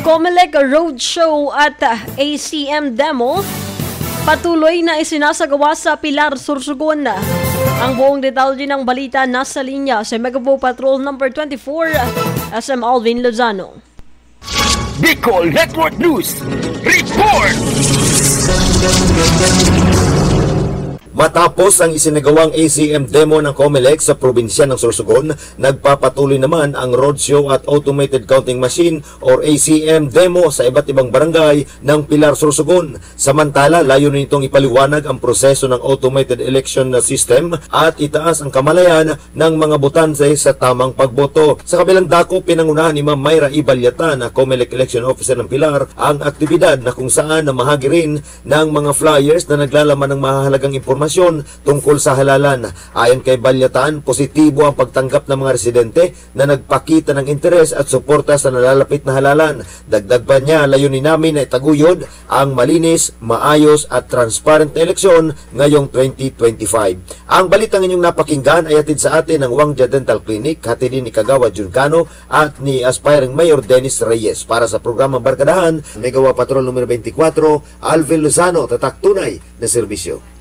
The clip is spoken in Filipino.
COMELEC Roadshow at ACM Demo patuloy na isinasagawa sa Pilar, Sorsogon. Ang buong detalye ng balita nasa linya sa Megapo Patrol number 24, SM Alvin Lozano. Bicol Network News Report! Matapos ang isinagawang ACM demo ng COMELEC sa probinsya ng Sorsogon, nagpapatuloy naman ang roadshow at automated counting machine or ACM demo sa iba't ibang barangay ng Pilar, Sorsogon. Samantala, layunin nitong ipaliwanag ang proseso ng automated election system at itaas ang kamalayan ng mga botante sa tamang pagboto. Sa kabilang dako, pinangunahan ni Ma'am Mayra Ibalyatan, na COMELEC Election Officer ng Pilar, ang aktibidad na kung saan namahagi rin ng mga flyers na naglalaman ng mahalagang impormasyon tungkol sa halalan. Ayon kay Balyatan, positibo ang pagtanggap ng mga residente na nagpakita ng interes at suporta sa nalalapit na halalan. Dagdag pa niya, layunin namin na itaguyod ang malinis, maayos at transparent na eleksyon ngayong 2025. Ang balitang inyong napakinggan ay hatid sa atin ng Wangja Dental Clinic, hatid din ni Kagawa Jurgano at ni Aspiring Mayor Dennis Reyes. Para sa programang Barkadahan, Megawa Patrol numero 24, Alvin Lozano, tatak tunay na serbisyo.